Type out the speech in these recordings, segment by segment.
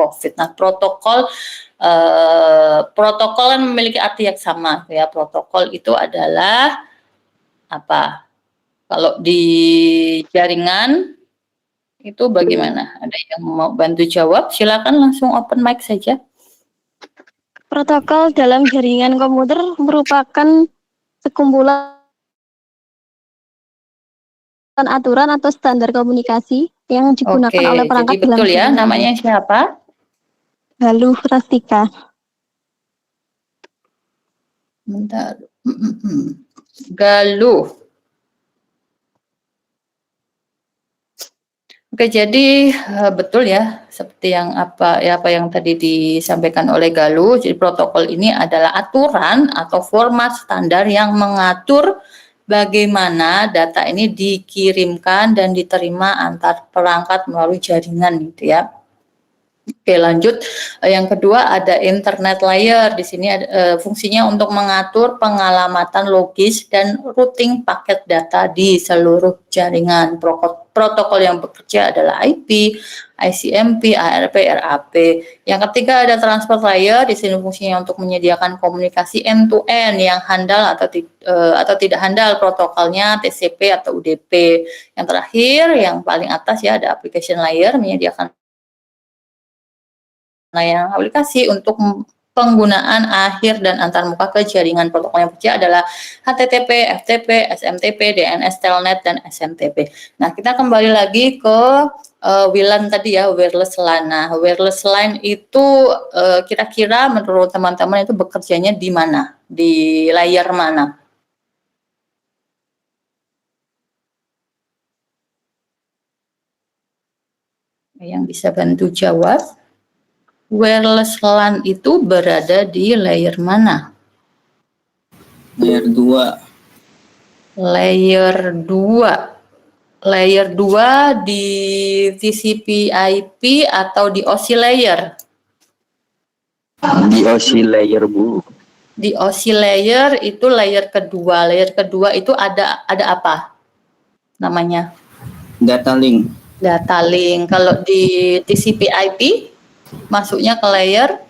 COVID. Nah, protokol kan memiliki arti yang sama ya. Protokol itu adalah apa? Kalau di jaringan itu bagaimana? Ada yang mau bantu jawab? Silakan langsung open mic saja. Protokol dalam jaringan komputer merupakan sekumpulan aturan atau standar komunikasi yang digunakan oleh perangkat jadi betul ya, namanya siapa? Galuh Rastika. Bentar. Galuh. Oke, jadi betul ya, seperti yang apa yang tadi disampaikan oleh Galuh. Jadi protokol ini adalah aturan atau format standar yang mengatur bagaimana data ini dikirimkan dan diterima antar perangkat melalui jaringan gitu ya. Oke, lanjut. Yang kedua ada internet layer. Di sini fungsinya untuk mengatur pengalamatan logis dan routing paket data di seluruh jaringan. Protokol yang bekerja adalah IP, ICMP, ARP, RAP. Yang ketiga ada transport layer. Di sini fungsinya untuk menyediakan komunikasi end-to-end yang handal atau tidak handal, protokolnya TCP atau UDP. Yang terakhir, yang paling atas ya ada application layer, menyediakan layanan aplikasi untuk penggunaan akhir dan antarmuka ke jaringan. Protokol yang bekerja adalah HTTP, FTP, SMTP, DNS, Telnet, dan SMTP. Nah, kita kembali lagi ke WLAN tadi ya, wireless LAN. Nah, wireless LAN itu kira-kira menurut teman-teman itu bekerjanya di mana? Di layar mana? Yang bisa bantu jawab? Wireless LAN itu berada di layer mana? Layer 2. Layer 2. Layer 2 di TCP IP atau di OSI layer? Di OSI layer, Bu. Di OSI layer itu layer kedua. Layer kedua itu ada apa? Namanya? Data link. Data link. Kalau di TCP IP masuknya ke layer?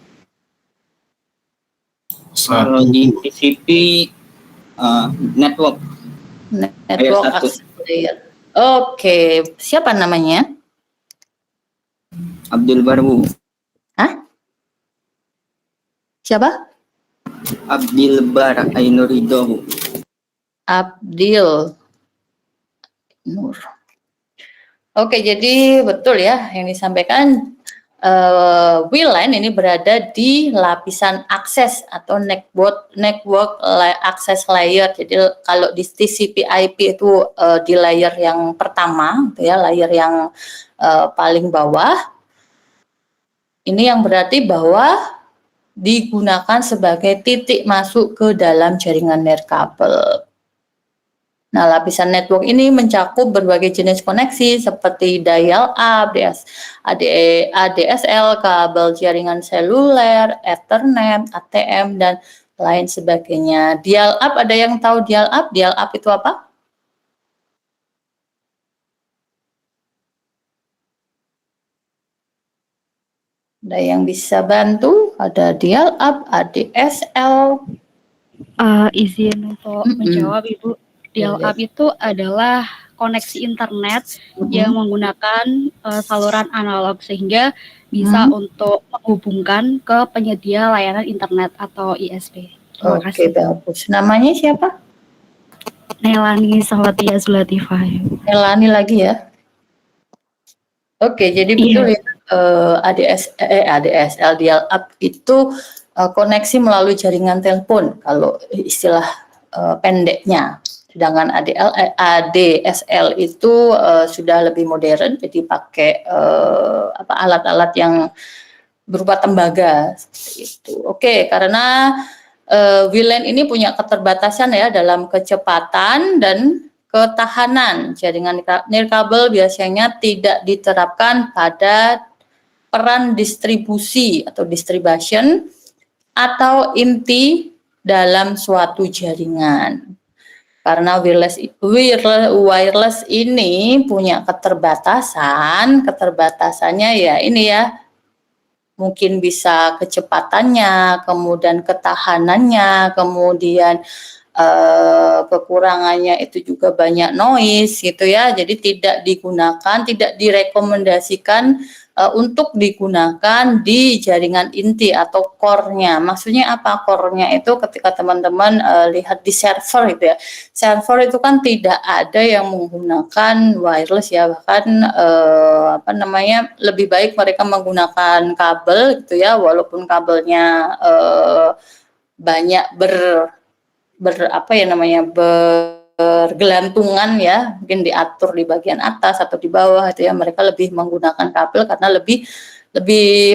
Kalau di TCP network. Network access layer. Oke, siapa namanya? Abdul Bar, Bu. Hah? Siapa? Abdul Bar Ainurido, Bu. Abdil Nur. Oke, jadi betul ya yang disampaikan. WLAN ini berada di lapisan akses atau network access layer. Jadi kalau di TCP IP itu di layer yang pertama, ya layer yang paling bawah. Ini yang berarti bahwa digunakan sebagai titik masuk ke dalam jaringan nirkabel. Nah, lapisan network ini mencakup berbagai jenis koneksi seperti dial-up, ADSL, kabel jaringan seluler, Ethernet, ATM, dan lain sebagainya. Dial-up, ada yang tahu dial-up? Dial-up itu apa? Ada yang bisa bantu? Ada dial-up, ADSL. Izin untuk menjawab, Ibu. Dial-up itu adalah koneksi internet yang menggunakan saluran analog sehingga bisa untuk menghubungkan ke penyedia layanan internet atau ISP. Oke, bagus. Namanya siapa? Nelani Salatia Zulatifah. Nelani lagi ya. Oke, jadi betul ya, ADSL dial-up itu koneksi melalui jaringan telepon kalau istilah pendeknya. Sedangkan ADSL itu sudah lebih modern, jadi pakai alat-alat yang berupa tembaga itu. Oke, karena WLAN ini punya keterbatasan ya dalam kecepatan dan ketahanan. Jaringan nirkabel biasanya tidak diterapkan pada peran distribusi atau distribution atau inti dalam suatu jaringan. Karena wireless ini punya keterbatasannya ya ini ya, mungkin bisa kecepatannya, kemudian ketahanannya, kemudian kekurangannya itu juga banyak noise gitu ya. Jadi tidak digunakan, tidak direkomendasikan untuk digunakan di jaringan inti atau core-nya. Maksudnya apa core-nya itu? Ketika teman-teman lihat di server gitu ya. Server itu kan tidak ada yang menggunakan wireless ya, bahkan lebih baik mereka menggunakan kabel gitu ya, walaupun kabelnya banyak bergelantungan ya, mungkin diatur di bagian atas atau di bawah itu ya, mereka lebih menggunakan kabel karena lebih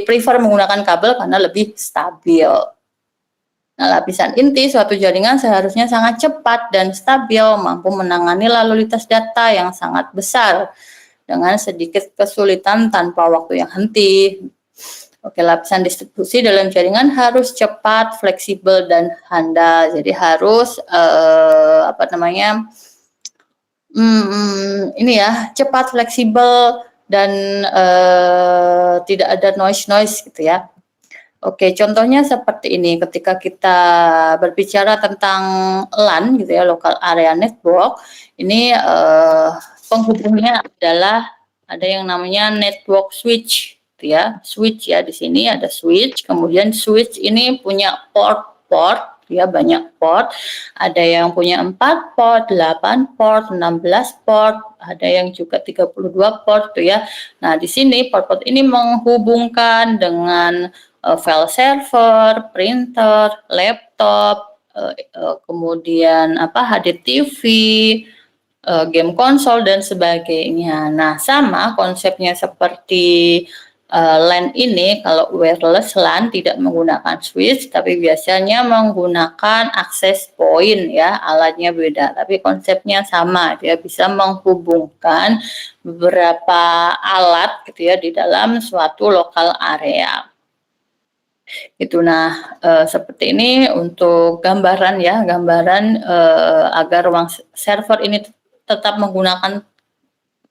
prefer menggunakan kabel karena lebih stabil. Nah, lapisan inti suatu jaringan seharusnya sangat cepat dan stabil, mampu menangani lalu lintas data yang sangat besar dengan sedikit kesulitan tanpa waktu yang henti. Oke, lapisan distribusi dalam jaringan harus cepat, fleksibel, dan handal. Jadi harus ini ya, cepat, fleksibel, dan tidak ada noise gitu ya. Oke, contohnya seperti ini. Ketika kita berbicara tentang LAN gitu ya, local area network, ini penghubungnya adalah ada yang namanya network switch. Ya, switch ya, di sini ada switch, kemudian switch ini punya port ya, banyak port, ada yang punya 4 port, 8 port, 16 port, ada yang juga 32 port tuh ya. Nah, di sini port-port ini menghubungkan dengan file server, printer, laptop, kemudian HDTV, game konsol dan sebagainya. Nah, sama konsepnya seperti LAN ini. Kalau wireless LAN tidak menggunakan switch, tapi biasanya menggunakan access point ya, alatnya beda, tapi konsepnya sama, dia bisa menghubungkan beberapa alat gitu ya di dalam suatu lokal area. Itu. Nah, seperti ini untuk gambaran ya, agar ruang server ini tetap menggunakan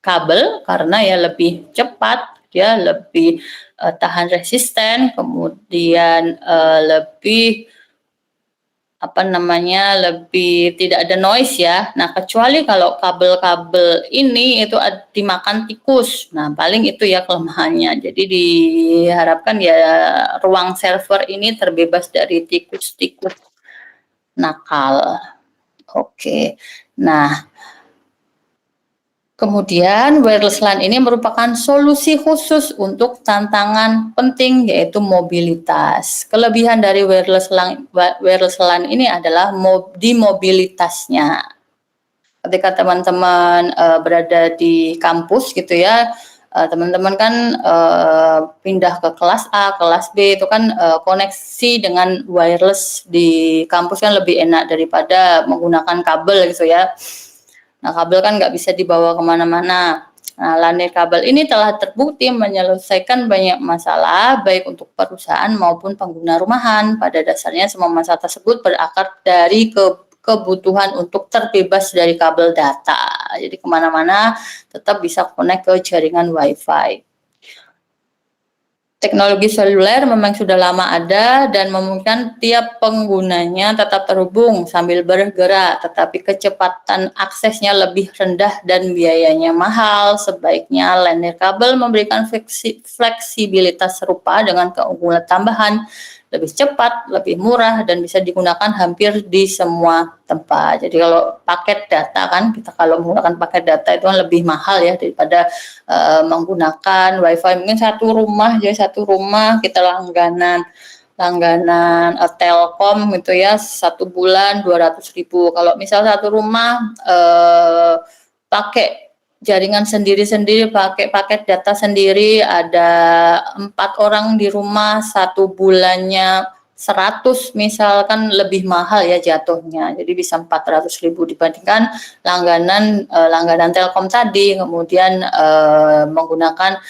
kabel karena ya lebih cepat, dia lebih tahan resisten, kemudian lebih lebih tidak ada noise ya. Nah, kecuali kalau kabel-kabel ini itu dimakan tikus. Nah, paling itu ya kelemahannya. Jadi diharapkan ya ruang server ini terbebas dari tikus-tikus nakal. Oke. Nah, kemudian wireless LAN ini merupakan solusi khusus untuk tantangan penting yaitu mobilitas. Kelebihan dari wireless LAN ini adalah di mobilitasnya. Ketika teman-teman berada di kampus gitu ya, teman-teman kan pindah ke kelas A, kelas B, itu kan koneksi dengan wireless di kampus kan lebih enak daripada menggunakan kabel gitu ya. Nah, kabel kan nggak bisa dibawa kemana-mana. Nah, LAN kabel ini telah terbukti menyelesaikan banyak masalah, baik untuk perusahaan maupun pengguna rumahan. Pada dasarnya, semua masalah tersebut berakar dari kebutuhan untuk terbebas dari kabel data. Jadi, kemana-mana tetap bisa connect ke jaringan Wi-Fi. Teknologi seluler memang sudah lama ada dan memungkinkan tiap penggunanya tetap terhubung sambil bergerak, tetapi kecepatan aksesnya lebih rendah dan biayanya mahal. Sebaiknya LAN kabel memberikan fleksibilitas serupa dengan keunggulan tambahan, lebih cepat, lebih murah, dan bisa digunakan hampir di semua tempat. Jadi kalau paket data kan, kita kalau menggunakan paket data itu kan lebih mahal ya daripada menggunakan Wi-Fi. Mungkin satu rumah kita langganan Telkom gitu ya, 1 bulan 200.000. Kalau misal satu rumah pakai jaringan sendiri-sendiri, pakai paket data sendiri, ada 4 orang di rumah, 1 bulannya 100 misalkan, lebih mahal ya jatuhnya. Jadi bisa 400.000 dibandingkan langganan Telkom tadi, kemudian menggunakan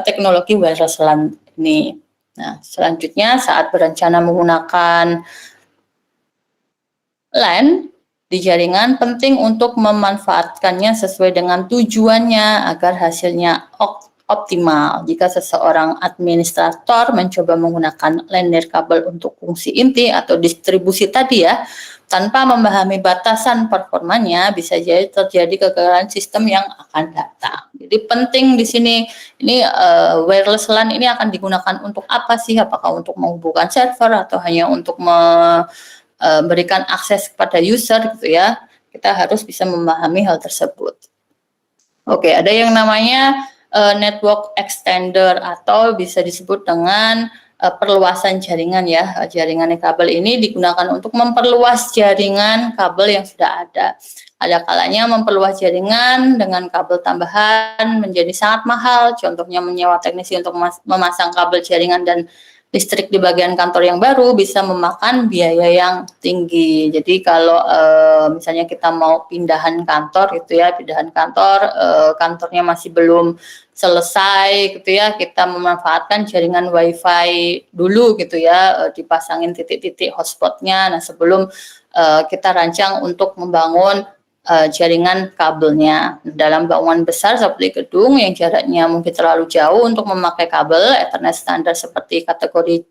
teknologi wireless LAN ini. Nah, selanjutnya saat berencana menggunakan LAN di jaringan, penting untuk memanfaatkannya sesuai dengan tujuannya agar hasilnya optimal. Jika seseorang administrator mencoba menggunakan LAN nirkabel untuk fungsi inti atau distribusi tadi ya, tanpa memahami batasan performanya, bisa jadi terjadi kegagalan sistem yang akan datang. Jadi penting di sini, ini wireless LAN ini akan digunakan untuk apa sih? Apakah untuk menghubungkan server atau hanya untuk memberikan akses kepada user gitu ya? Kita harus bisa memahami hal tersebut. Oke, ada yang namanya network extender atau bisa disebut dengan perluasan jaringan ya. Jaringan kabel ini digunakan untuk memperluas jaringan kabel yang sudah ada. Ada kalanya memperluas jaringan dengan kabel tambahan menjadi sangat mahal. Contohnya menyewa teknisi untuk memasang kabel jaringan dan listrik di bagian kantor yang baru bisa memakan biaya yang tinggi. Jadi kalau misalnya kita mau pindahan kantor gitu ya, pindahan kantor, kantornya masih belum selesai gitu ya, kita memanfaatkan jaringan wifi dulu gitu ya, dipasangin titik-titik hotspotnya. Nah sebelum kita rancang untuk membangun jaringan kabelnya. Dalam bangunan besar seperti gedung yang jaraknya mungkin terlalu jauh untuk memakai kabel Ethernet standar seperti kategori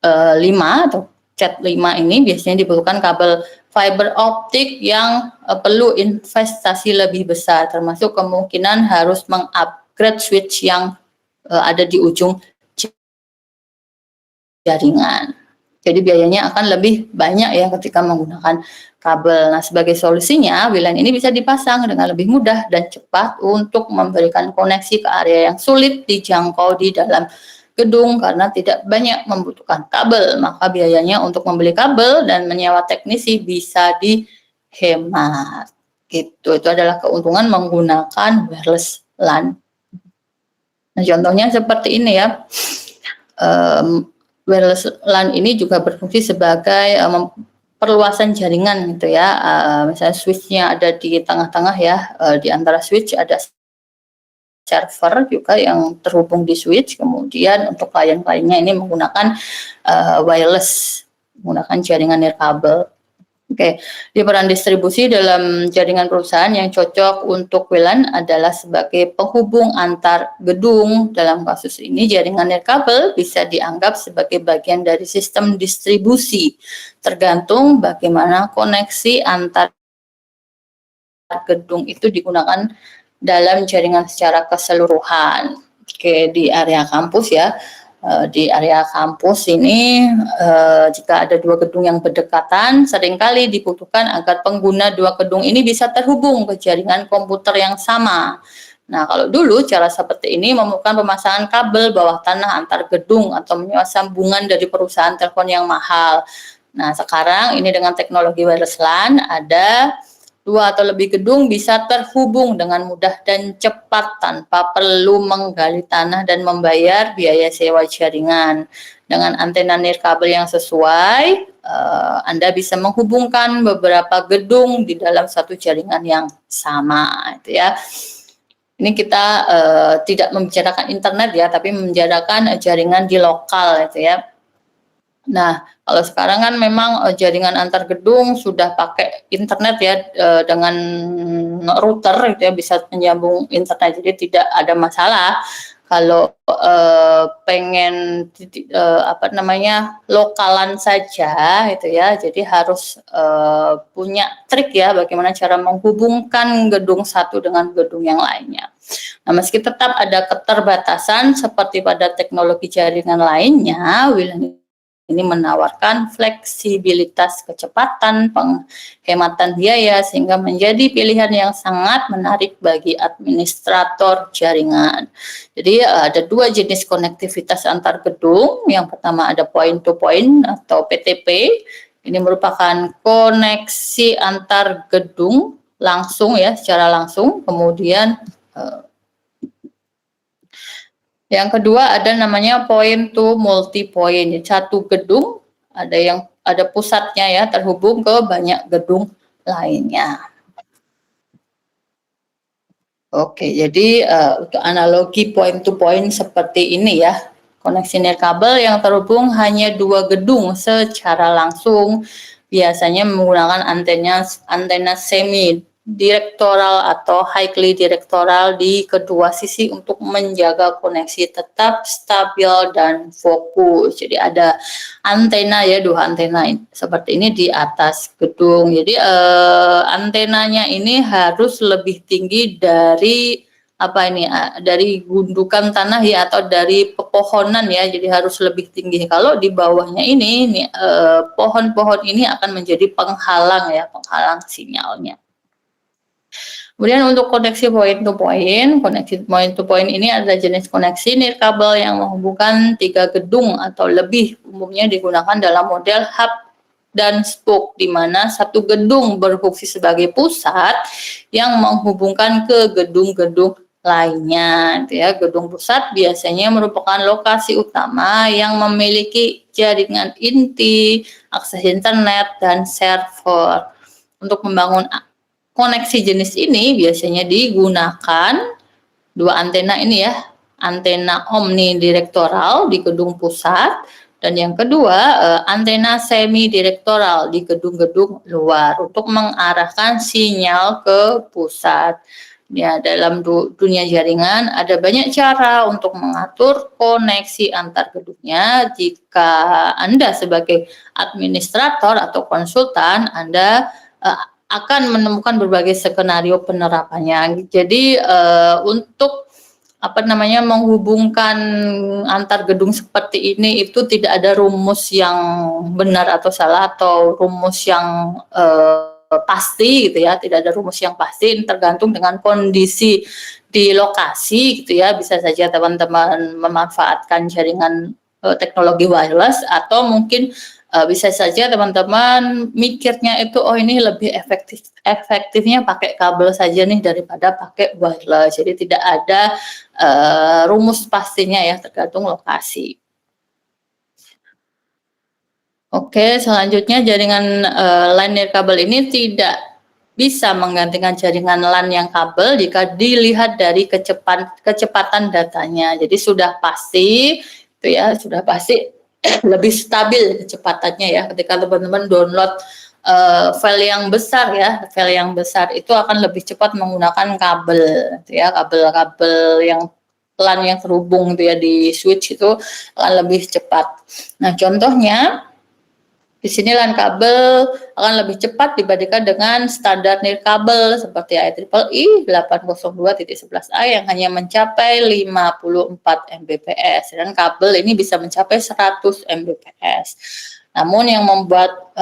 5 atau CAT5 ini biasanya dibutuhkan kabel fiber optik yang perlu investasi lebih besar, termasuk kemungkinan harus mengupgrade switch yang ada di ujung jaringan. Jadi biayanya akan lebih banyak ya ketika menggunakan kabel. Nah, sebagai solusinya, WLAN ini bisa dipasang dengan lebih mudah dan cepat untuk memberikan koneksi ke area yang sulit dijangkau di dalam gedung karena tidak banyak membutuhkan kabel. Maka biayanya untuk membeli kabel dan menyewa teknisi bisa dihemat. Gitu. Itu adalah keuntungan menggunakan wireless LAN. Nah, contohnya seperti ini ya. Wireless LAN ini juga berfungsi sebagai perluasan jaringan gitu ya. Misalnya switch-nya ada di tengah-tengah ya, di antara switch ada server juga yang terhubung di switch. Kemudian untuk klien-kliennya ini menggunakan wireless, menggunakan jaringan nirkabel. Oke, di peran distribusi dalam jaringan perusahaan yang cocok untuk WLAN adalah sebagai penghubung antar gedung. Dalam kasus ini jaringan nirkabel bisa dianggap sebagai bagian dari sistem distribusi, tergantung bagaimana koneksi antar gedung itu digunakan dalam jaringan secara keseluruhan. Oke, di area kampus ya. Di area kampus ini jika ada dua gedung yang berdekatan seringkali dibutuhkan agar pengguna dua gedung ini bisa terhubung ke jaringan komputer yang sama. Nah, kalau dulu cara seperti ini memerlukan pemasangan kabel bawah tanah antar gedung atau menyewa sambungan dari perusahaan telepon yang mahal. Nah, sekarang ini dengan teknologi wireless LAN ada dua atau lebih gedung bisa terhubung dengan mudah dan cepat tanpa perlu menggali tanah dan membayar biaya sewa jaringan. Dengan antena nirkabel yang sesuai, Anda bisa menghubungkan beberapa gedung di dalam satu jaringan yang sama, itu ya. Ini kita tidak membicarakan internet ya, tapi membicarakan jaringan di lokal, itu ya. Nah, kalau sekarang kan memang jaringan antar gedung sudah pakai internet ya, dengan router gitu ya, bisa menyambung internet, jadi tidak ada masalah kalau pengen lokalan saja gitu ya. Jadi harus punya trik ya bagaimana cara menghubungkan gedung satu dengan gedung yang lainnya. Nah, meski tetap ada keterbatasan seperti pada teknologi jaringan lainnya, WLAN ini menawarkan fleksibilitas, kecepatan, penghematan biaya sehingga menjadi pilihan yang sangat menarik bagi administrator jaringan. Jadi ada dua jenis konektivitas antar gedung. Yang pertama ada point to point atau PTP. Ini merupakan koneksi antar gedung langsung ya, secara langsung. Kemudian yang kedua ada namanya point to multi point. Satu gedung ada pusatnya ya, terhubung ke banyak gedung lainnya. Oke, jadi untuk analogi point to point seperti ini ya. Koneksi nirkabel yang terhubung hanya dua gedung secara langsung biasanya menggunakan antena semi direktoral atau highly direktoral di kedua sisi untuk menjaga koneksi tetap stabil dan fokus. Jadi ada antena ya, 2 antena seperti ini di atas gedung. Jadi antenanya ini harus lebih tinggi dari dari gundukan tanah ya, atau dari pepohonan ya, jadi harus lebih tinggi. Kalau di bawahnya ini pohon-pohon ini akan menjadi penghalang ya, penghalang sinyalnya. Kemudian untuk koneksi point to point ini adalah jenis koneksi nirkabel yang menghubungkan 3 gedung atau lebih, umumnya digunakan dalam model hub dan spoke, di mana satu gedung berfungsi sebagai pusat yang menghubungkan ke gedung-gedung lainnya. Ya, gedung pusat biasanya merupakan lokasi utama yang memiliki jaringan inti, akses internet, dan server. Untuk membangun koneksi jenis ini biasanya digunakan 2 antena ini ya, antena omnidirektoral di gedung pusat, dan yang kedua antena semi-direktoral di gedung-gedung luar untuk mengarahkan sinyal ke pusat. Ya, dalam dunia jaringan ada banyak cara untuk mengatur koneksi antar gedungnya. Jika Anda sebagai administrator atau konsultan, Anda akan menemukan berbagai skenario penerapannya. Jadi untuk menghubungkan antar gedung seperti ini itu tidak ada rumus yang benar atau salah, atau rumus yang pasti gitu ya. Tidak ada rumus yang pasti, tergantung dengan kondisi di lokasi gitu ya. Bisa saja teman-teman memanfaatkan jaringan teknologi wireless, atau mungkin bisa saja teman-teman mikirnya itu, oh ini lebih efektifnya pakai kabel saja nih daripada pakai wireless. Jadi tidak ada rumus pastinya ya, tergantung lokasi. Oke, selanjutnya jaringan LAN nirkabel ini tidak bisa menggantikan jaringan LAN yang kabel jika dilihat dari kecepatan datanya. Jadi sudah pasti itu ya, sudah pasti lebih stabil kecepatannya ya. Ketika teman-teman download file yang besar ya, file yang besar itu akan lebih cepat menggunakan kabel gitu ya, kabel-kabel yang LAN yang terhubung gitu ya di switch itu akan lebih cepat. Nah, contohnya di sini LAN kabel akan lebih cepat dibandingkan dengan standar nirkabel seperti IEEE 802.11a yang hanya mencapai 54 Mbps, dan kabel ini bisa mencapai 100 Mbps. Namun yang membuat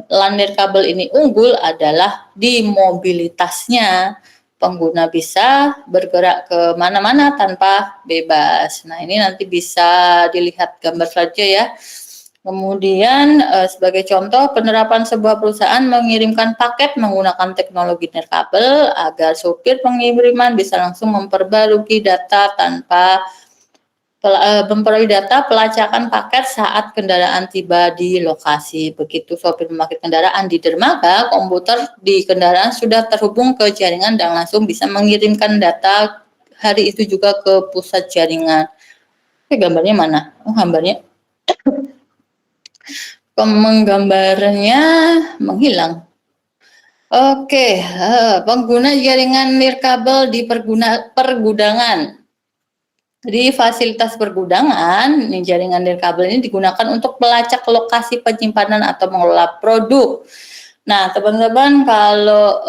LAN nirkabel ini unggul adalah di mobilitasnya. Pengguna bisa bergerak ke mana-mana tanpa bebas. Nah, ini nanti bisa dilihat gambar saja ya. Kemudian sebagai contoh, penerapan sebuah perusahaan mengirimkan paket menggunakan teknologi nirkabel agar supir pengiriman bisa langsung memperbarui data pelacakan paket saat kendaraan tiba di lokasi. Begitu sopir memakit kendaraan di dermaga, komputer di kendaraan sudah terhubung ke jaringan dan langsung bisa mengirimkan data hari itu juga ke pusat jaringan. Oke, gambarnya mana? Oh, gambarnya menggambarnya menghilang. Oke, pengguna jaringan nirkabel di pergudangan. Di fasilitas pergudangan, jaringan nirkabel ini digunakan untuk melacak lokasi penyimpanan atau mengelola produk. Nah, teman-teman kalau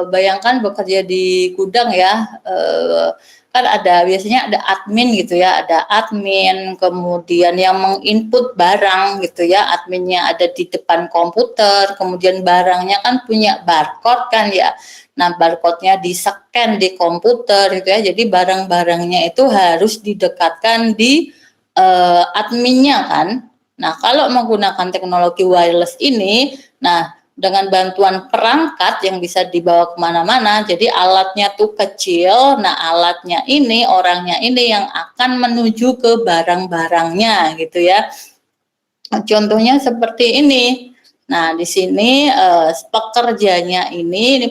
bayangkan bekerja di gudang ya, kan biasanya ada admin gitu ya, ada admin, kemudian yang menginput barang gitu ya, adminnya ada di depan komputer, kemudian barangnya kan punya barcode kan ya. Nah, barcode-nya di-scan di komputer gitu ya, jadi barang-barangnya itu harus didekatkan di adminnya kan. Nah, kalau menggunakan teknologi wireless ini, nah dengan bantuan perangkat yang bisa dibawa kemana-mana, jadi alatnya tuh kecil, nah alatnya ini, orangnya ini yang akan menuju ke barang-barangnya gitu ya. Contohnya seperti ini. Nah, di sini pekerjanya ini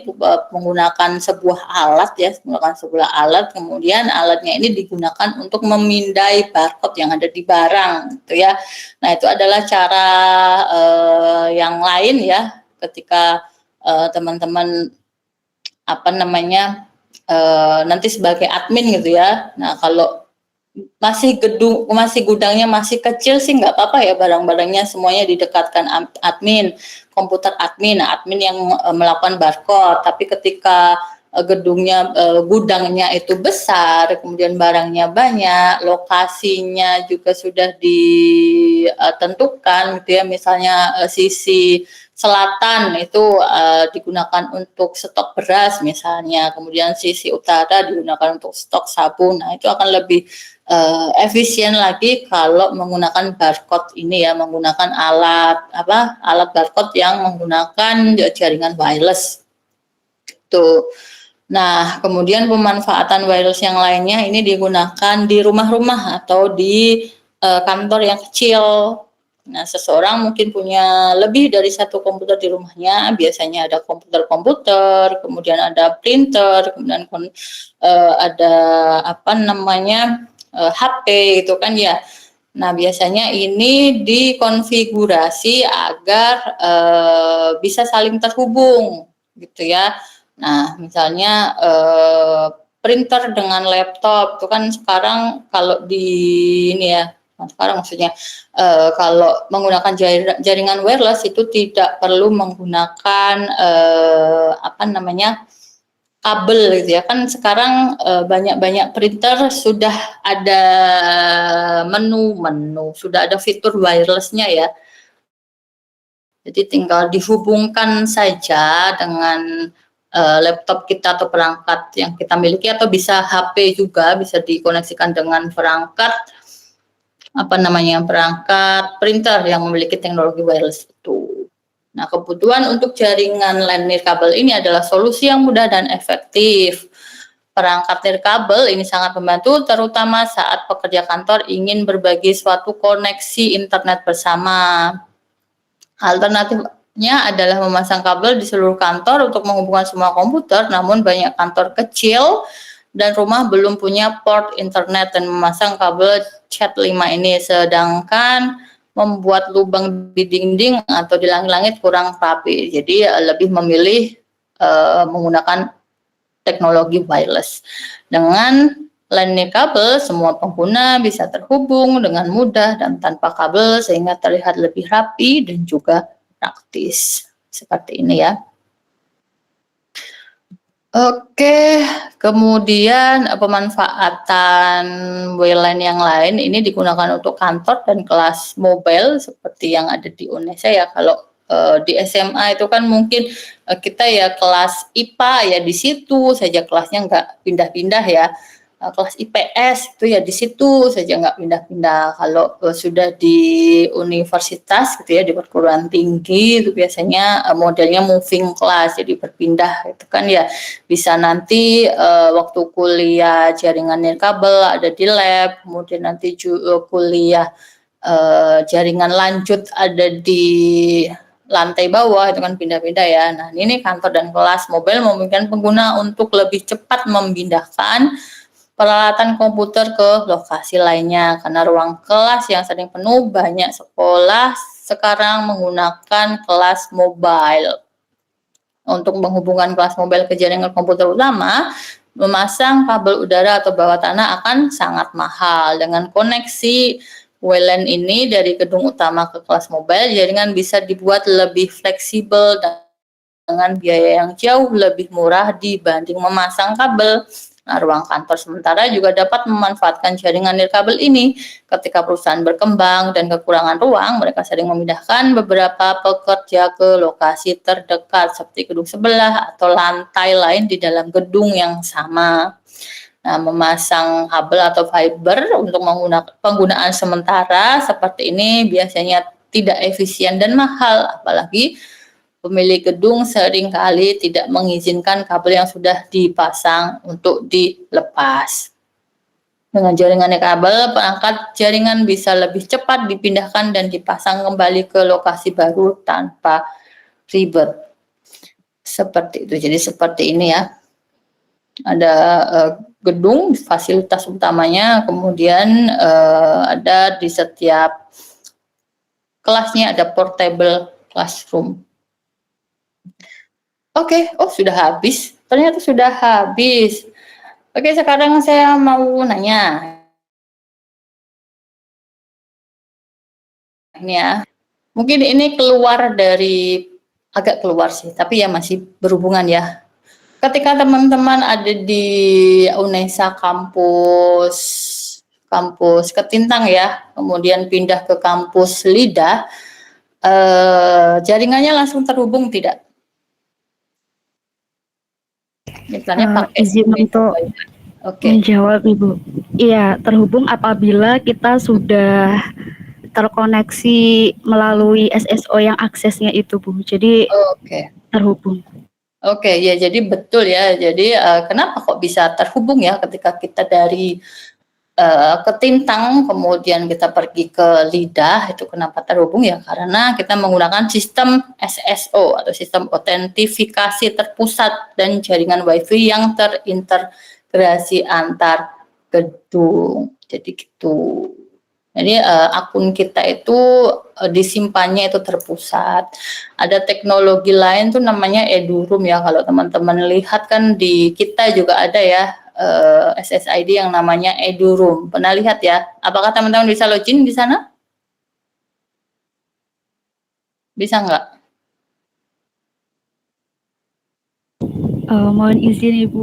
menggunakan sebuah alat ya, kemudian alatnya ini digunakan untuk memindai barcode yang ada di barang gitu ya. Nah, itu adalah cara yang lain ya, ketika teman-teman nanti sebagai admin gitu ya. Nah, kalau masih gudangnya masih kecil sih nggak apa-apa ya, barang-barangnya semuanya didekatkan admin, komputer admin, admin yang melakukan barcode. Tapi ketika gudangnya itu besar, kemudian barangnya banyak, lokasinya juga sudah ditentukan gitu ya, misalnya sisi selatan itu digunakan untuk stok beras misalnya, kemudian sisi utara digunakan untuk stok sabun. Nah, itu akan lebih efisien lagi kalau menggunakan barcode ini ya, menggunakan alat barcode yang menggunakan jaringan wireless. Tuh. Nah, kemudian pemanfaatan wireless yang lainnya ini digunakan di rumah-rumah atau di kantor yang kecil. Nah, seseorang mungkin punya lebih dari satu komputer di rumahnya. Biasanya ada komputer, kemudian ada printer, kemudian ada HP gitu kan ya. Nah, biasanya ini dikonfigurasi agar bisa saling terhubung gitu ya. Nah, misalnya printer dengan laptop itu kan sekarang kalau maksudnya kalau menggunakan jaringan wireless itu tidak perlu menggunakan kabel gitu ya. Kan sekarang banyak printer sudah ada sudah ada fitur wirelessnya ya. Jadi tinggal dihubungkan saja dengan laptop kita atau perangkat yang kita miliki, atau bisa HP juga, bisa dikoneksikan dengan perangkat printer yang memiliki teknologi wireless itu. Nah, kebutuhan untuk jaringan LAN nirkabel ini adalah solusi yang mudah dan efektif. Perangkat nirkabel ini sangat membantu, terutama saat pekerja kantor ingin berbagi suatu koneksi internet bersama. Alternatifnya adalah memasang kabel di seluruh kantor untuk menghubungkan semua komputer, namun banyak kantor kecil dan rumah belum punya port internet dan memasang kabel Cat5 ini, sedangkan membuat lubang di dinding atau di langit-langit kurang rapi. Jadi lebih memilih menggunakan teknologi wireless. Dengan LAN nirkabel, semua pengguna bisa terhubung dengan mudah dan tanpa kabel sehingga terlihat lebih rapi dan juga praktis. Seperti ini ya. Oke, kemudian pemanfaatan WLAN yang lain ini digunakan untuk kantor dan kelas mobile seperti yang ada di UNESA ya. Kalau di SMA itu kan mungkin kita ya kelas IPA ya di situ saja kelasnya nggak pindah-pindah ya. Kelas IPS itu ya di situ saja nggak pindah-pindah. Kalau sudah di universitas gitu ya, di perguruan tinggi itu biasanya modelnya moving class, jadi berpindah itu kan ya, bisa nanti waktu kuliah jaringan nirkabel ada di lab, kemudian nanti kuliah jaringan lanjut ada di lantai bawah, itu kan pindah-pindah ya. Nah, ini kantor dan kelas mobile memungkinkan pengguna untuk lebih cepat memindahkan peralatan komputer ke lokasi lainnya, karena ruang kelas yang sering penuh, banyak sekolah sekarang menggunakan kelas mobile. Untuk menghubungkan kelas mobile ke jaringan komputer utama, memasang kabel udara atau bawah tanah akan sangat mahal. Dengan koneksi WLAN ini dari gedung utama ke kelas mobile, jaringan bisa dibuat lebih fleksibel dan dengan biaya yang jauh lebih murah dibanding memasang kabel. Nah, ruang kantor sementara juga dapat memanfaatkan jaringan nirkabel ini. Ketika perusahaan berkembang dan kekurangan ruang, mereka sering memindahkan beberapa pekerja ke lokasi terdekat seperti gedung sebelah atau lantai lain di dalam gedung yang sama. Nah, memasang kabel atau fiber untuk penggunaan sementara seperti ini biasanya tidak efisien dan mahal, apalagi pemilik gedung seringkali tidak mengizinkan kabel yang sudah dipasang untuk dilepas. Dengan jaringan nirkabel, perangkat jaringan bisa lebih cepat dipindahkan dan dipasang kembali ke lokasi baru tanpa ribet. Seperti itu. Jadi seperti ini ya. Ada gedung, fasilitas utamanya, kemudian ada di setiap kelasnya ada portable classroom. Oke, oh sudah habis. Ternyata sudah habis. Oke, sekarang saya mau nanya. Ini ya. Mungkin ini keluar dari agak keluar sih, tapi ya masih berhubungan ya. Ketika teman-teman ada di UNESA kampus Ketintang ya, kemudian pindah ke kampus LIDA, jaringannya langsung terhubung tidak? Misalnya pakai Izin untuk Oke. menjawab Ibu. Iya, terhubung apabila kita sudah terkoneksi melalui SSO yang aksesnya itu Bu. Jadi Oke. terhubung. Oke, ya jadi betul ya. Jadi kenapa kok bisa terhubung ya ketika kita dari Ketintang kemudian kita pergi ke Lidah, itu kenapa terhubung ya? Karena kita menggunakan sistem SSO atau sistem autentifikasi terpusat dan jaringan WiFi yang terintegrasi antar gedung. Jadi gitu. Jadi akun kita itu disimpannya itu terpusat. Ada teknologi lain tuh namanya Eduroom ya. Kalau teman-teman lihat kan di kita juga ada ya SSID yang namanya Eduroom. Pernah lihat ya? Apakah teman-teman bisa login di sana? Bisa nggak? Mohon izin Ibu.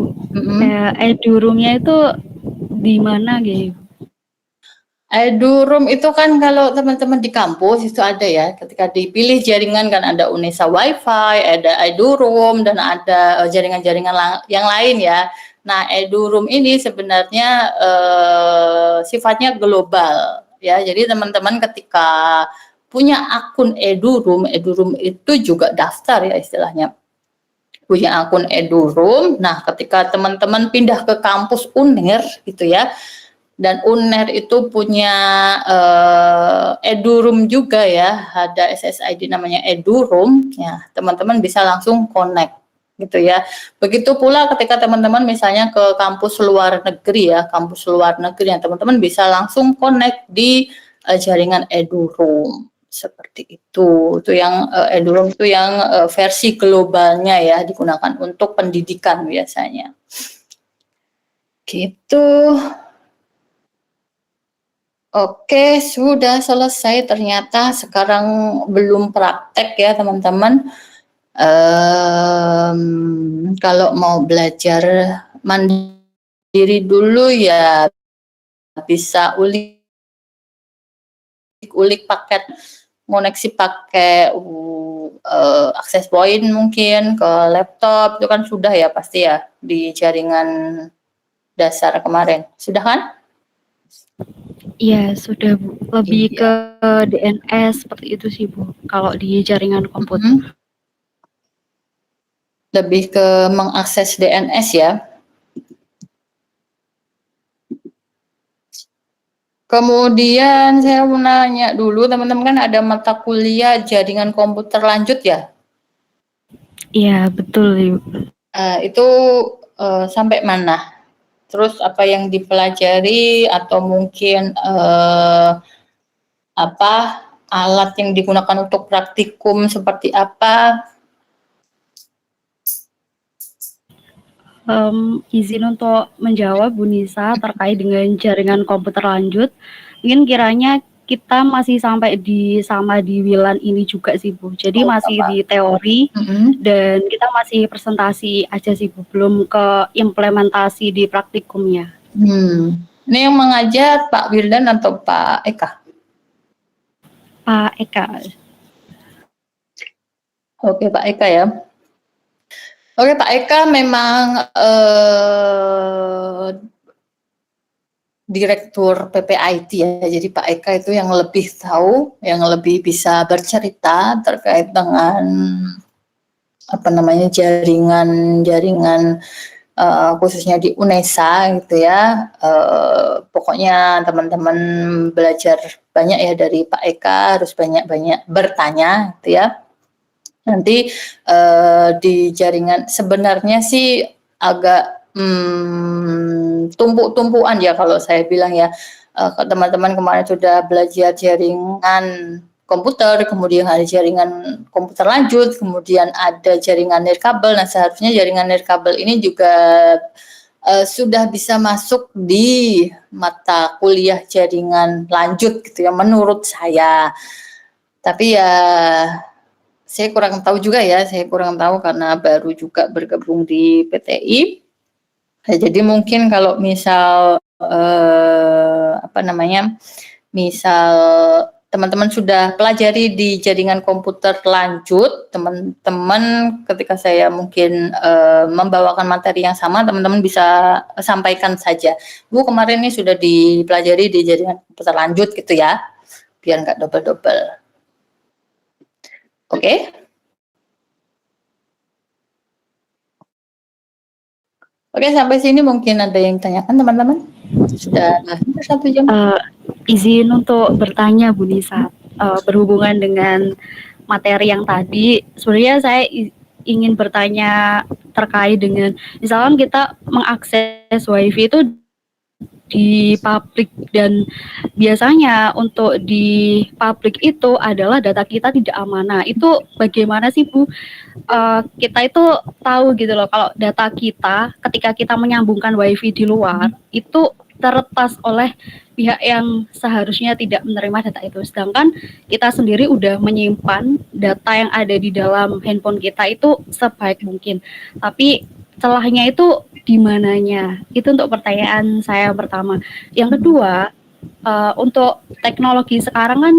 Eduroom-nya itu di mana gitu? Eduroom itu kan kalau teman-teman di kampus itu ada ya, ketika dipilih jaringan kan ada UNESA Wi-Fi, ada Eduroom, dan ada jaringan-jaringan yang lain ya. Nah, Eduroom ini sebenarnya sifatnya global ya. Jadi teman-teman ketika punya akun Eduroom, Eduroom itu juga daftar ya istilahnya. Punya akun Eduroom. Nah, ketika teman-teman pindah ke kampus UNER gitu ya, dan UNER itu punya Eduroom juga ya, ada SSID namanya Eduroom, ya teman-teman bisa langsung connect gitu ya. Begitu pula ketika teman-teman misalnya ke kampus luar negeri ya, kampus luar negeri yang teman-teman bisa langsung connect di jaringan Eduroom seperti itu. Itu yang Eduroom itu yang versi globalnya ya, digunakan untuk pendidikan biasanya. Gitu. Oke, sudah selesai ternyata. Sekarang belum praktek ya teman-teman. Kalau mau belajar mandiri dulu ya bisa ulik paket, koneksi pakai access point mungkin ke laptop, itu kan sudah ya pasti ya di jaringan dasar kemarin. Sudah kan? Iya, sudah Bu. Lebih ke DNS seperti itu sih Bu, kalau di jaringan komputer. Lebih ke mengakses DNS ya. Kemudian saya mau nanya dulu, teman-teman kan ada mata kuliah jaringan komputer lanjut ya? Iya, betul Ibu. Itu sampai mana? Terus apa yang dipelajari atau mungkin apa alat yang digunakan untuk praktikum seperti apa? Izin untuk menjawab Bu Nisa terkait dengan jaringan komputer lanjut. Mungkin kiranya kita masih sampai sama di WLAN ini juga sih Bu. Jadi masih di teori dan kita masih presentasi aja sih Bu, belum ke implementasi di praktikumnya. Ini yang mengajar Pak Wildan atau Pak Eka? Pak Eka. Oke, Pak Eka ya. Oke, Pak Eka memang Direktur PPIT ya, jadi Pak Eka itu yang lebih tahu, yang lebih bisa bercerita terkait dengan apa namanya jaringan khususnya di UNESA gitu ya. Pokoknya teman-teman belajar banyak ya dari Pak Eka, harus banyak-banyak bertanya gitu ya. Nanti di jaringan sebenarnya sih agak tumpuk-tumpuan ya kalau saya bilang ya. Teman-teman kemarin sudah belajar jaringan komputer, kemudian ada jaringan komputer lanjut, kemudian ada jaringan nirkabel. Nah, seharusnya jaringan nirkabel ini juga sudah bisa masuk di mata kuliah jaringan lanjut gitu ya, menurut saya. Tapi ya saya kurang tahu juga ya, saya kurang tahu karena baru juga bergabung di PTI. Nah, jadi mungkin kalau misal misal teman-teman sudah pelajari di jaringan komputer lanjut, teman-teman ketika saya mungkin membawakan materi yang sama, teman-teman bisa sampaikan saja. Bu, kemarin ini sudah dipelajari di jaringan komputer lanjut gitu ya, biar nggak double-double. Oke. Oke, sampai sini mungkin ada yang tanyakan teman-teman? Sudah 1 jam. Izin untuk bertanya Bu Nisa, berhubungan dengan materi yang tadi, sebenarnya saya ingin bertanya terkait dengan, misalkan kita mengakses WiFi itu di publik, dan biasanya untuk di publik itu adalah data kita tidak amanah. Itu bagaimana sih Bu? Kita itu tahu gitu loh kalau data kita ketika kita menyambungkan WiFi di luar itu terretas oleh pihak yang seharusnya tidak menerima data itu. Sedangkan kita sendiri udah menyimpan data yang ada di dalam handphone kita itu sebaik mungkin. Tapi celahnya itu di mananya? Itu untuk pertanyaan saya pertama. Yang kedua, untuk teknologi sekarang kan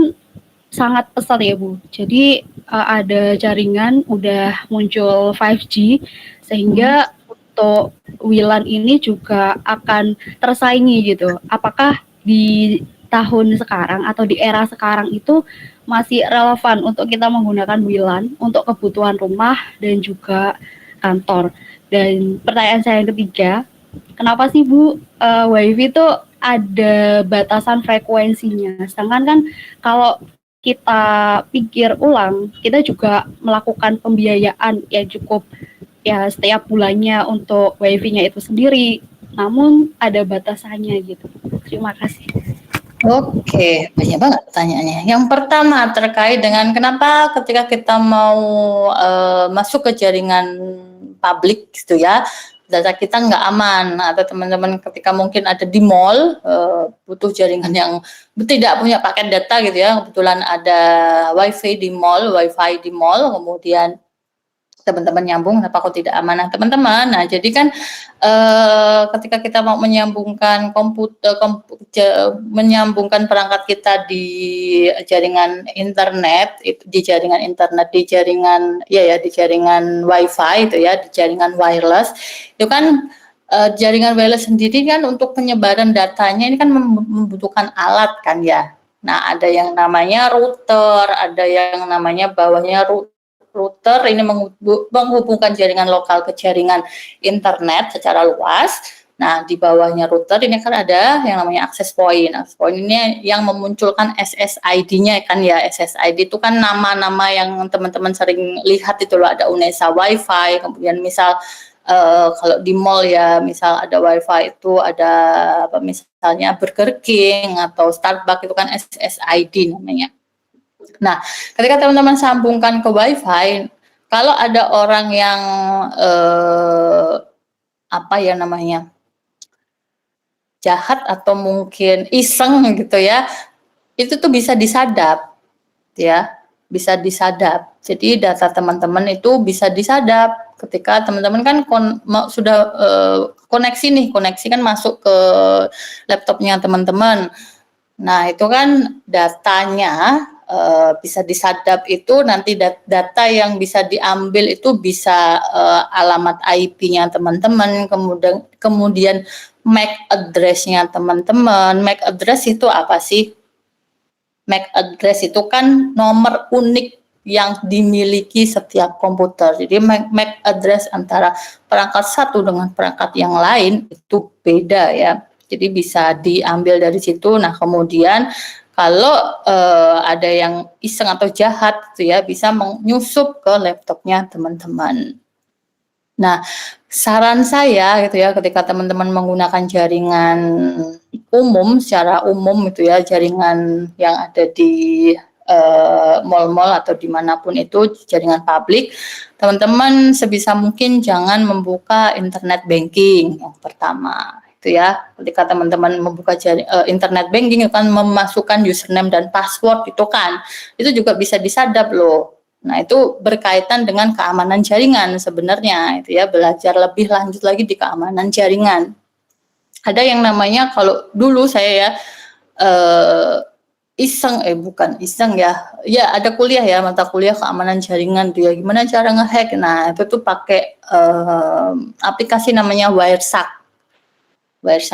sangat pesat ya Bu. Jadi ada jaringan udah muncul 5G sehingga untuk WLAN ini juga akan tersaingi gitu. Apakah di tahun sekarang atau di era sekarang itu masih relevan untuk kita menggunakan WLAN untuk kebutuhan rumah dan juga kantor? Dan pertanyaan saya yang ketiga, kenapa sih Bu WiFi itu ada batasan frekuensinya? Sedangkan kan kalau kita pikir ulang, kita juga melakukan pembiayaan yang cukup ya setiap bulannya untuk WiFi-nya itu sendiri. Namun ada batasannya gitu. Terima kasih. Oke, banyak banget pertanyaannya. Yang pertama terkait dengan kenapa ketika kita mau masuk ke jaringan publik gitu ya, data kita nggak aman, atau teman-teman ketika mungkin ada di mall butuh jaringan yang tidak punya paket data gitu ya, kebetulan ada wifi di mall, kemudian teman-teman nyambung, kenapa kok tidak amanah teman-teman? Nah, jadi kan ketika kita mau menyambungkan menyambungkan perangkat kita di jaringan internet, di jaringan wifi itu ya, di jaringan wireless, itu kan jaringan wireless sendiri kan untuk penyebaran datanya ini kan membutuhkan alat kan ya. Nah, ada yang namanya router, ada yang namanya bawahnya router ini menghubungkan jaringan lokal ke jaringan internet secara luas. Nah, di bawahnya router ini kan ada yang namanya access point. Access point ini yang memunculkan SSID-nya kan ya. SSID itu kan nama-nama yang teman-teman sering lihat itu loh, ada Unesa Wi-Fi, kemudian misal kalau di mall ya, misal ada Wi-Fi itu ada apa misalnya Burger King atau Starbucks, itu kan SSID namanya. Nah, ketika teman-teman sambungkan ke WiFi, kalau ada orang yang jahat atau mungkin iseng gitu ya, itu tuh bisa disadap, ya, bisa disadap. Jadi data teman-teman itu bisa disadap ketika teman-teman kan sudah koneksi kan masuk ke laptopnya teman-teman. Nah, itu kan datanya bisa disadap, itu nanti data yang bisa diambil itu bisa alamat IP-nya teman-teman, kemudian MAC address-nya teman-teman. MAC address itu apa sih? MAC address itu kan nomor unik yang dimiliki setiap komputer. Jadi MAC address antara perangkat satu dengan perangkat yang lain itu beda ya. Jadi bisa diambil dari situ. Nah, kemudian kalau ada yang iseng atau jahat gitu ya, bisa menyusup ke laptopnya teman-teman. Nah, saran saya gitu ya, ketika teman-teman menggunakan jaringan umum, secara umum itu ya, jaringan yang ada di mall-mall atau dimanapun itu jaringan publik, teman-teman sebisa mungkin jangan membuka internet banking yang pertama. Itu ya, ketika teman-teman membuka internet banking akan memasukkan username dan password itu juga bisa disadap loh. Nah, itu berkaitan dengan keamanan jaringan sebenarnya, itu ya, belajar lebih lanjut lagi di keamanan jaringan. Ada yang namanya, kalau dulu saya ya bukan iseng ya, ada kuliah ya, mata kuliah keamanan jaringan tuh ya, gimana cara ngehack. Nah, itu tuh pakai aplikasi namanya Wireshark.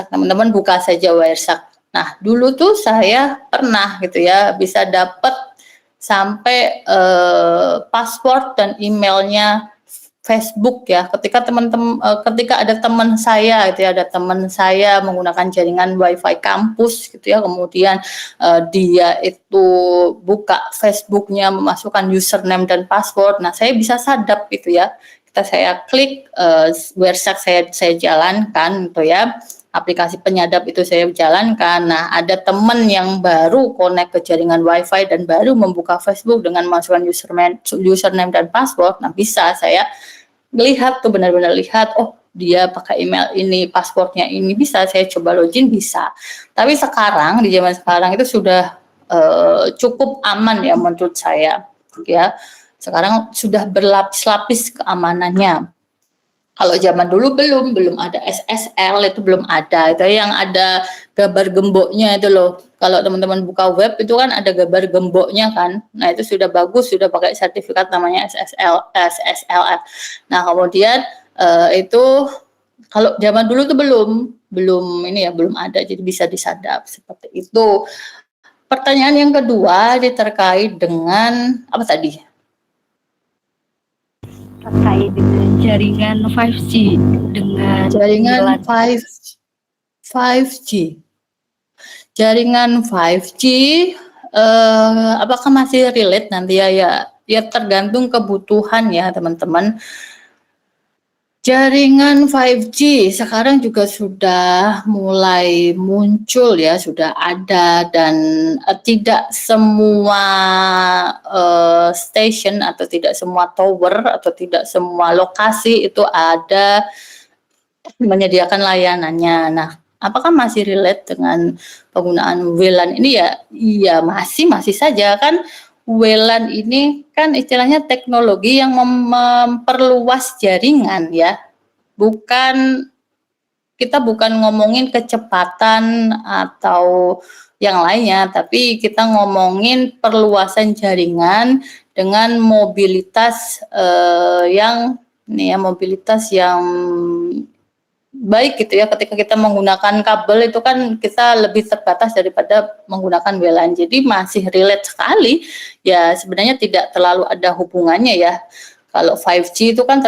Teman-teman buka saja Wireshark. Nah, dulu tuh saya pernah gitu ya, bisa dapat sampai password dan emailnya Facebook ya. Ketika ada teman saya gitu ya, ada teman saya menggunakan jaringan WiFi kampus gitu ya, kemudian dia itu buka Facebooknya, memasukkan username dan password. Nah, saya bisa sadap gitu ya. Saya klik Wireshark, saya jalankan gitu ya. Aplikasi penyadap itu saya jalankan. Nah, ada teman yang baru connect ke jaringan WiFi dan baru membuka Facebook dengan masukkan username dan password. Nah, bisa saya lihat tuh, benar-benar lihat, oh dia pakai email ini, passwordnya ini, bisa saya coba login, bisa. Tapi sekarang di zaman sekarang itu sudah cukup aman ya menurut saya ya. Sekarang sudah berlapis-lapis keamanannya. Kalau zaman dulu belum ada SSL, itu belum ada. Itu yang ada gambar gemboknya itu loh. Kalau teman-teman buka web itu kan ada gambar gemboknya kan. Nah, itu sudah bagus, sudah pakai sertifikat namanya SSLF. Nah, kemudian itu kalau zaman dulu tuh belum ada, jadi bisa disadap seperti itu. Pertanyaan yang kedua terkait dengan apa tadi? Terkait dengan jaringan 5G, dengan jaringan 5G. Jaringan 5G apakah masih relate nanti ya tergantung kebutuhan ya teman-teman. Jaringan 5G sekarang juga sudah mulai muncul ya, sudah ada, dan tidak semua station atau tidak semua tower atau tidak semua lokasi itu ada menyediakan layanannya. Nah, apakah masih relate dengan penggunaan WLAN ini ya? Iya, masih saja kan. WLAN ini kan istilahnya teknologi yang memperluas jaringan ya. Kita bukan ngomongin kecepatan atau yang lainnya, tapi kita ngomongin perluasan jaringan dengan mobilitas mobilitas yang baik gitu ya. Ketika kita menggunakan kabel itu kan kita lebih terbatas daripada menggunakan WLAN. Jadi masih relate sekali ya, sebenarnya tidak terlalu ada hubungannya ya. Kalau 5G itu kan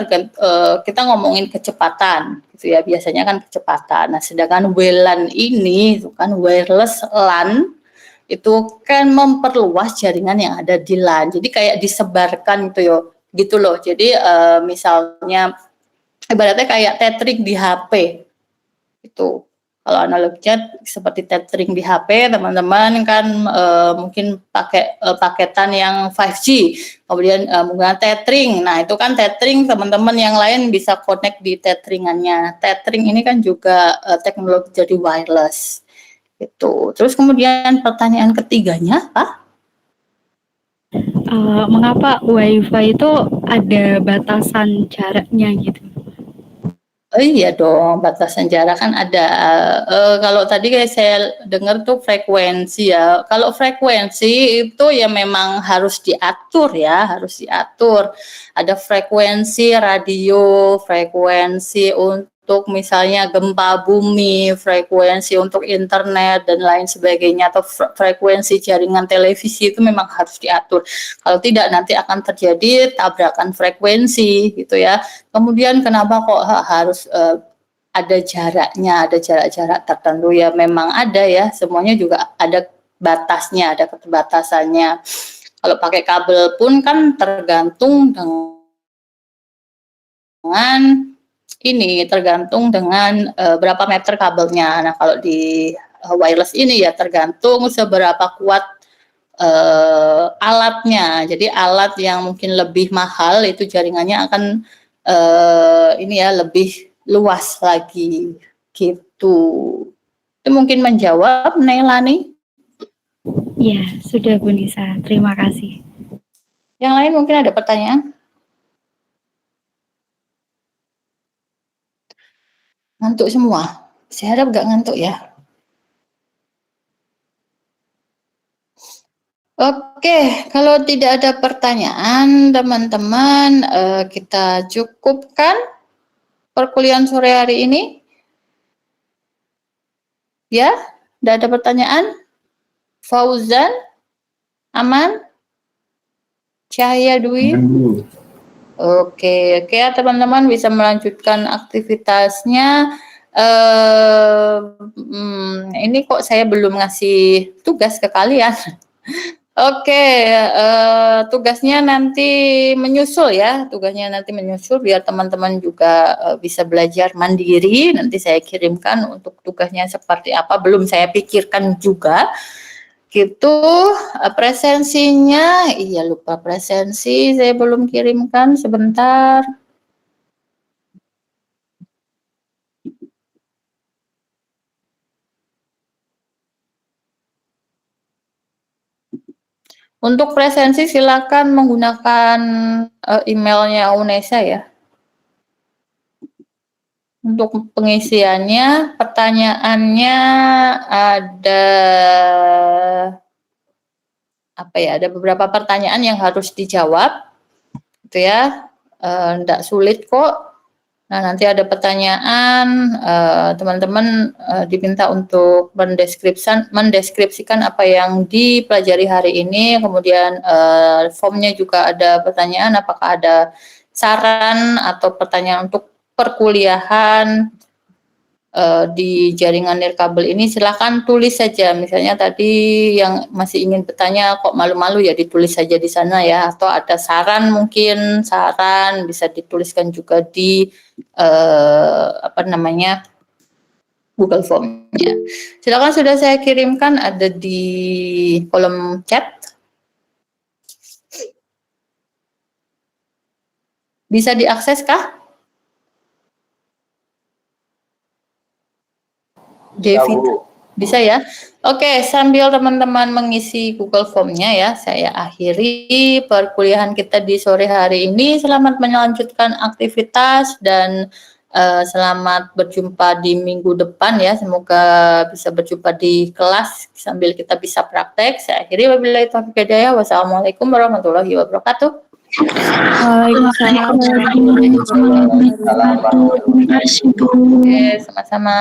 kita ngomongin kecepatan gitu ya, biasanya kan kecepatan. Nah, sedangkan WLAN ini itu kan wireless LAN, itu kan memperluas jaringan yang ada di LAN. Jadi kayak disebarkan gitu loh. Jadi misalnya ibaratnya kayak tethering di HP itu. Kalau analoginya seperti tethering di HP, teman-teman kan mungkin pakai paketan yang 5G, kemudian menggunakan tethering. Nah, itu kan tethering, teman-teman yang lain bisa connect di tetheringannya. Tethering ini kan juga teknologi jadi wireless. Itu. Terus kemudian pertanyaan ketiganya, apa? Mengapa WiFi itu ada batasan jaraknya gitu? Oh iya dong, batasan jarak kan ada. Kalau tadi kayak saya dengar tuh frekuensi ya. Kalau frekuensi itu ya memang harus diatur ya, harus diatur. Ada frekuensi radio, frekuensi untuk misalnya gempa bumi, frekuensi untuk internet dan lain sebagainya, atau frekuensi jaringan televisi itu memang harus diatur. Kalau tidak nanti akan terjadi tabrakan frekuensi gitu ya. Kemudian kenapa kok harus ada jaraknya, ada jarak-jarak tertentu ya, memang ada ya, semuanya juga ada batasnya, ada keterbatasannya. Kalau pakai kabel pun kan tergantung dengan berapa meter kabelnya. Nah, kalau di wireless ini ya tergantung seberapa kuat alatnya. Jadi alat yang mungkin lebih mahal itu jaringannya akan ini ya lebih luas lagi gitu. Itu mungkin menjawab Nailani. Ya, sudah Bu Nisa. Terima kasih. Yang lain mungkin ada pertanyaan? Ngantuk semua. Saya harap nggak ngantuk ya. Oke, kalau tidak ada pertanyaan, teman-teman, kita cukupkan perkuliahan sore hari ini. Ya, tidak ada pertanyaan? Fauzan, aman? Cahaya Dwi? Oke ya teman-teman bisa melanjutkan aktivitasnya. Ini kok saya belum ngasih tugas ke kalian. Oke, tugasnya nanti menyusul ya, biar teman-teman juga bisa belajar mandiri. Nanti saya kirimkan untuk tugasnya seperti apa, belum saya pikirkan juga. Gitu, presensinya, iya lupa presensi, saya belum kirimkan, sebentar. Untuk presensi silakan menggunakan emailnya UNESA ya. Untuk pengisiannya, pertanyaannya ada apa ya? Ada beberapa pertanyaan yang harus dijawab, gitu ya. Tidak sulit kok. Nah, nanti ada pertanyaan, teman-teman diminta untuk mendeskripsikan apa yang dipelajari hari ini, kemudian formnya juga ada pertanyaan, apakah ada saran atau pertanyaan untuk perkuliahan di jaringan nirkabel ini, silakan tulis saja. Misalnya tadi yang masih ingin bertanya kok malu-malu ya ditulis saja di sana ya, atau ada saran mungkin saran bisa dituliskan juga di Google Form-nya. Silakan, sudah saya kirimkan, ada di kolom chat. Bisa diakses kah? David, bisa ya? Oke, sambil teman-teman mengisi Google Form-nya ya, saya akhiri perkuliahan kita di sore hari ini. Selamat melanjutkan aktivitas dan selamat berjumpa di minggu depan ya. Semoga bisa berjumpa di kelas sambil kita bisa praktek. Saya akhiri, wabillahi taufiq wal hidayah. Wassalamualaikum warahmatullahi wabarakatuh. Waalaikumsalam warahmatullahi wabarakatuh. Terima kasih, Bu. Oke, sama-sama.